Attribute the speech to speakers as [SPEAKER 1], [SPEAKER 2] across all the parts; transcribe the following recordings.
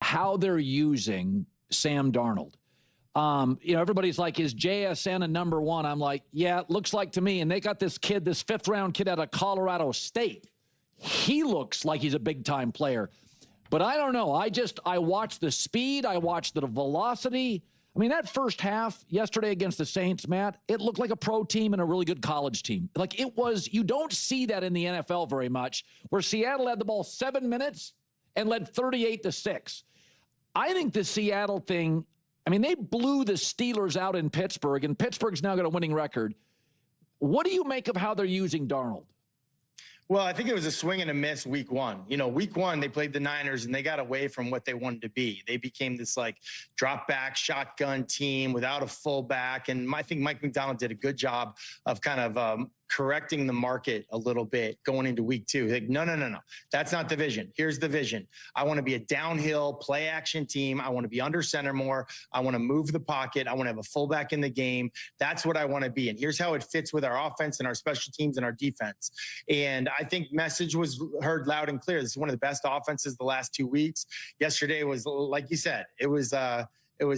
[SPEAKER 1] how they're using Sam Darnold. Everybody's like, is JSN a number one? I'm like, yeah, it looks like to me. And they got this kid, this fifth-round kid out of Colorado State. He looks like he's a big-time player. But I don't know. I watched the speed. I watched the velocity. I mean, that first half yesterday against the Saints, Matt, it looked like a pro team and a really good college team. Like it was, you don't see that in the NFL very much, where Seattle had the ball 7 minutes and led 38-6. I think the Seattle thing, I mean, they blew the Steelers out in Pittsburgh, and Pittsburgh's now got a winning record. What do you make of how they're using Darnold?
[SPEAKER 2] Well, I think it was a swing and a miss week one. Week one, they played the Niners and they got away from what they wanted to be. They became this like drop back shotgun team without a fullback. And I think Mike McDonald did a good job of kind of correcting the market a little bit going into week two. Like, no. That's not the vision. Here's the vision. I want to be a downhill play action team. I want to be under center more. I want to move the pocket. I want to have a fullback in the game. That's what I want to be. And here's how it fits with our offense and our special teams and our defense. And I think message was heard loud and clear. This is one of the best offenses the last 2 weeks. Yesterday was, like you said, it was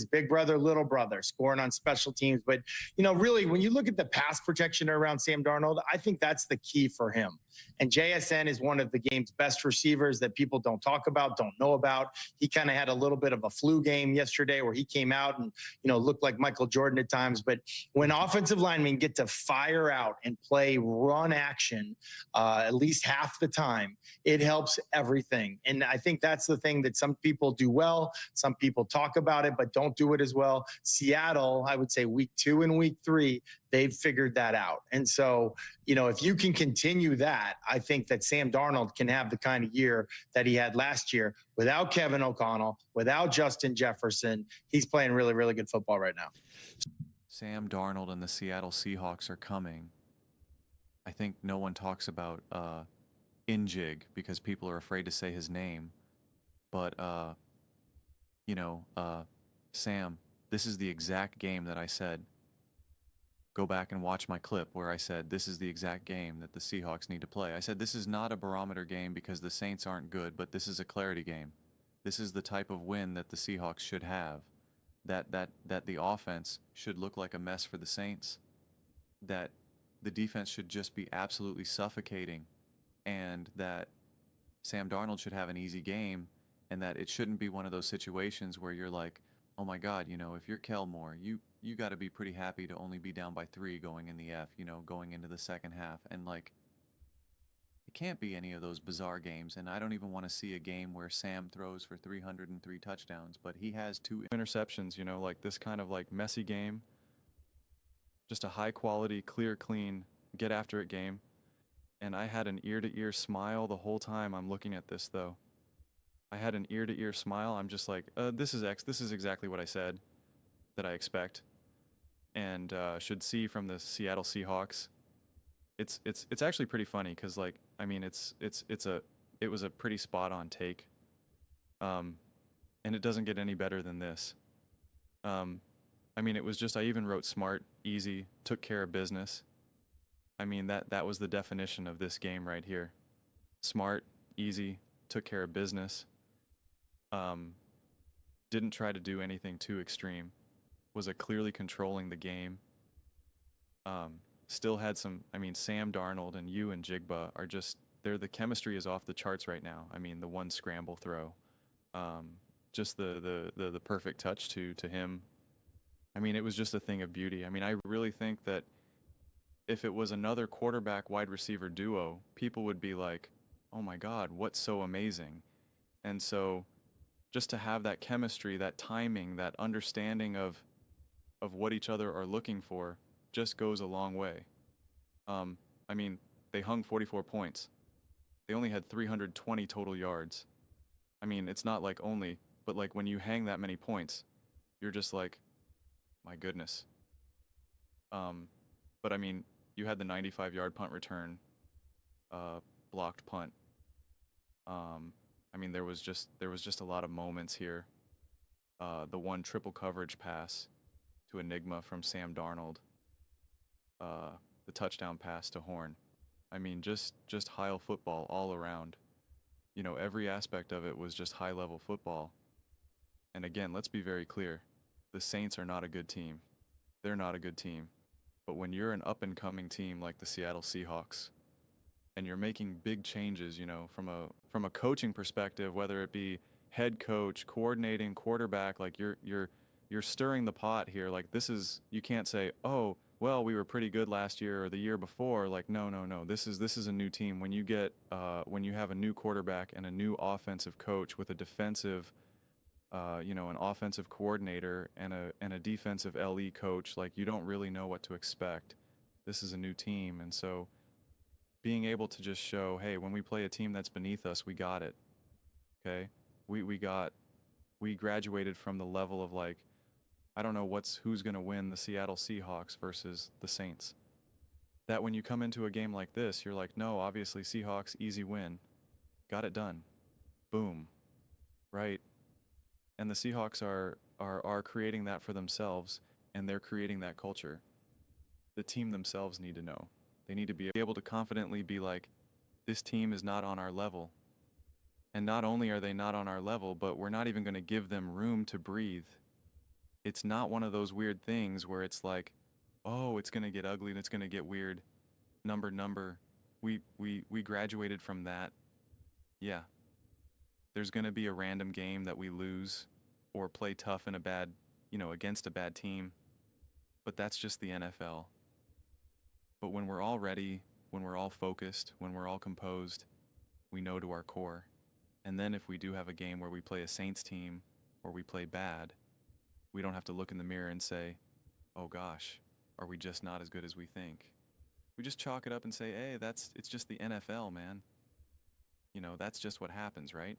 [SPEAKER 2] big brother, little brother scoring on special teams. But, really, when you look at the pass protection around Sam Darnold, I think that's the key for him. And JSN is one of the game's best receivers that people don't talk about, don't know about. He kind of had a little bit of a flu game yesterday where he came out and, looked like Michael Jordan at times. But when offensive linemen get to fire out and play run action at least half the time, it helps everything. And I think that's the thing that some people do well. Some people talk about it, but don't do it as well. Seattle, I would say week 2 and week 3, they've figured that out. And so, if you can continue that, I think that Sam Darnold can have the kind of year that he had last year without Kevin O'Connell, without Justin Jefferson. He's playing really, really good football right now.
[SPEAKER 3] Sam Darnold and the Seattle Seahawks are coming. I think no one talks about Injig because people are afraid to say his name. But, Sam, this is the exact game that I said. Go back and watch my clip where I said this is the exact game that the Seahawks need to play. I said this is not a barometer game because the Saints aren't good, but this is a clarity game. This is the type of win that the Seahawks should have. That the offense should look like a mess for the Saints. That the defense should just be absolutely suffocating, and that Sam Darnold should have an easy game, and that it shouldn't be one of those situations where you're like, oh my God, if you're Kel Moore, you got to be pretty happy to only be down by 3 going in the going into the second half. And it can't be any of those bizarre games. And I don't even want to see a game where Sam throws for 303 touchdowns, but he has 2 interceptions, this kind of messy game. Just a high quality, clear, clean, get after it game. And I had an ear-to-ear smile the whole time I'm looking at this, though. I had an ear-to-ear smile. I'm just like, this is exactly what I said that I expect and should see from the Seattle Seahawks. It's actually pretty funny because it was a pretty spot on take, and it doesn't get any better than this. It was just, I even wrote smart, easy, took care of business. That was the definition of this game right here. Smart, easy, took care of business. Didn't try to do anything too extreme. Was clearly controlling the game. Still had some, Sam Darnold and you and Jigba are just, the chemistry is off the charts right now. The one scramble throw. Just the perfect touch to him. It was just a thing of beauty. I really think that if it was another quarterback wide receiver duo, people would be like, oh my God, what's so amazing? And so just to have that chemistry, that timing, that understanding of what each other are looking for just goes a long way. They hung 44 points. They only had 320 total yards. It's not like only, but when you hang that many points, you're just like, my goodness. But you had the 95-yard punt return, blocked punt. There was just a lot of moments here. The one triple coverage pass to Enigma from Sam Darnold. The touchdown pass to Horn. Just high football all around. Every aspect of it was just high-level football. And again, let's be very clear. The Saints are not a good team. They're not a good team. But when you're an up-and-coming team like the Seattle Seahawks, and you're making big changes, from a coaching perspective, whether it be head coach, coordinating, quarterback, like you're stirring the pot here. Like you can't say, oh, well, we were pretty good last year or the year before. Like, no, no, no. This is a new team. When you have a new quarterback and a new offensive coach with a defensive, an offensive coordinator and a defensive LE coach, like you don't really know what to expect. This is a new team, and so being able to just show, hey, when we play a team that's beneath us, we got it. Okay, we graduated from the level of like, I don't know who's going to win, the Seattle Seahawks versus the Saints. That when you come into a game like this, you're like, no, obviously Seahawks, easy win, got it done, boom, right? And the Seahawks are creating that for themselves, and they're creating that culture. The team themselves need to know. They need to be able to confidently be like, this team is not on our level. And not only are they not on our level, but we're not even going to give them room to breathe. It's not one of those weird things where it's like, oh, it's going to get ugly and it's going to get weird. Number. We graduated from that. Yeah. There's going to be a random game that we lose or play tough in against a bad team. But that's just the NFL. But when we're all ready, when we're all focused, when we're all composed, we know to our core. And then if we do have a game where we play a Saints team or we play bad, we don't have to look in the mirror and say, oh gosh, are we just not as good as we think? We just chalk it up and say, hey, it's just the NFL, man. That's just what happens, right?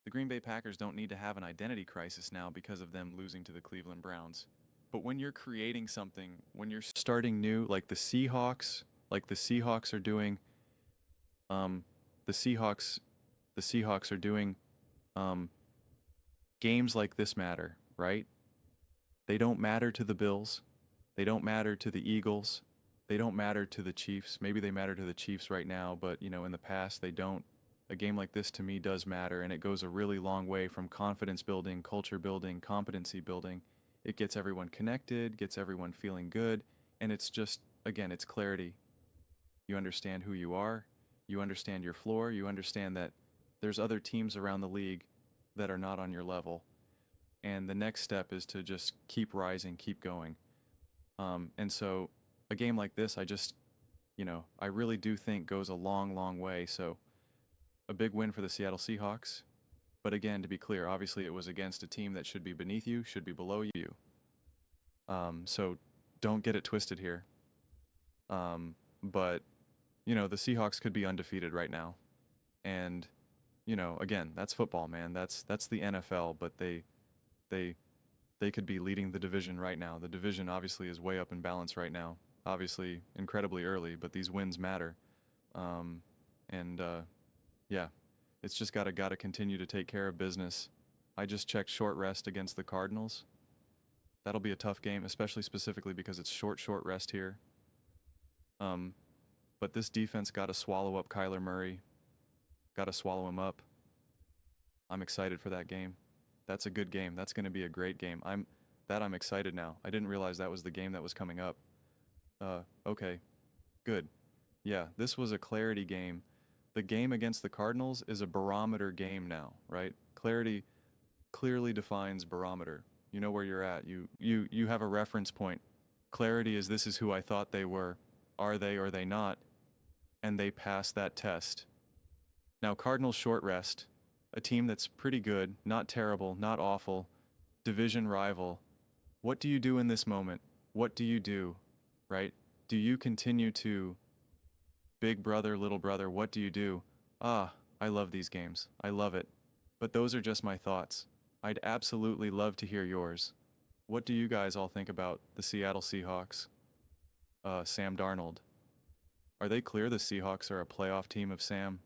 [SPEAKER 3] The Green Bay Packers don't need to have an identity crisis now because of them losing to the Cleveland Browns. But when you're creating something, when you're starting new, like the Seahawks are doing, the Seahawks are doing, games like this matter, right? They don't matter to the Bills. They don't matter to the Eagles. They don't matter to the Chiefs. Maybe they matter to the Chiefs right now, but in the past they don't. A game like this to me does matter, and it goes a really long way from confidence building, culture building, competency building. It gets everyone connected, gets everyone feeling good, and it's just, again, it's clarity. You understand who you are, you understand your floor, you understand that there's other teams around the league that are not on your level. And the next step is to just keep rising, keep going. And so a game like this, I really do think goes a long, long way. So a big win for the Seattle Seahawks. But again, to be clear, obviously it was against a team that should be beneath you, should be below you. So don't get it twisted here. But, the Seahawks could be undefeated right now. And, again, that's football, man. That's the NFL, but they could be leading the division right now. The division obviously is way up in balance right now. Obviously incredibly early, but these wins matter. Yeah, it's just gotta continue to take care of business. I just checked short rest against the Cardinals. That'll be a tough game, especially specifically because it's short rest here. But this defense got to swallow up Kyler Murray. Got to swallow him up. I'm excited for that game. That's a good game. That's going to be a great game. I'm excited now. I didn't realize that was the game that was coming up. Okay, good. Yeah, this was a clarity game. The game against the Cardinals is a barometer game now, right? Clarity clearly defines barometer. You know where you're at. You have a reference point. Clarity is, this is who I thought they were. Are they or are they not? And they passed that test. Now, Cardinals short rest, a team that's pretty good, not terrible, not awful, division rival. What do you do in this moment? What do you do, right? Do you continue to big brother, little brother, what do you do? I love these games. I love it. But those are just my thoughts. I'd absolutely love to hear yours. What do you guys all think about the Seattle Seahawks? Sam Darnold. Are they clear the Seahawks are a playoff team of Sam?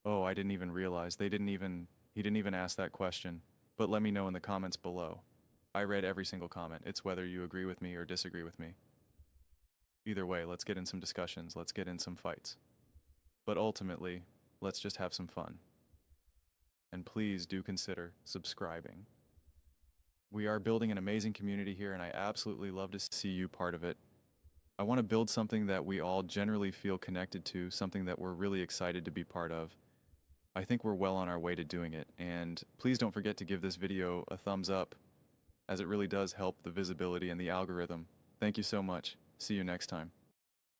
[SPEAKER 3] Oh, I didn't even realize. He didn't even ask that question. But let me know in the comments below. I read every single comment. It's whether you agree with me or disagree with me. Either way, let's get in some discussions. Let's get in some fights. But ultimately, let's just have some fun. and please do consider subscribing. We are building an amazing community here, and I absolutely love to see you part of it. I want to build something that we all generally feel connected to, something that we're really excited to be part of. I think we're well on our way to doing it, and please don't forget to give this video a thumbs up, as it really does help the visibility and the algorithm. Thank you so much. See you next time.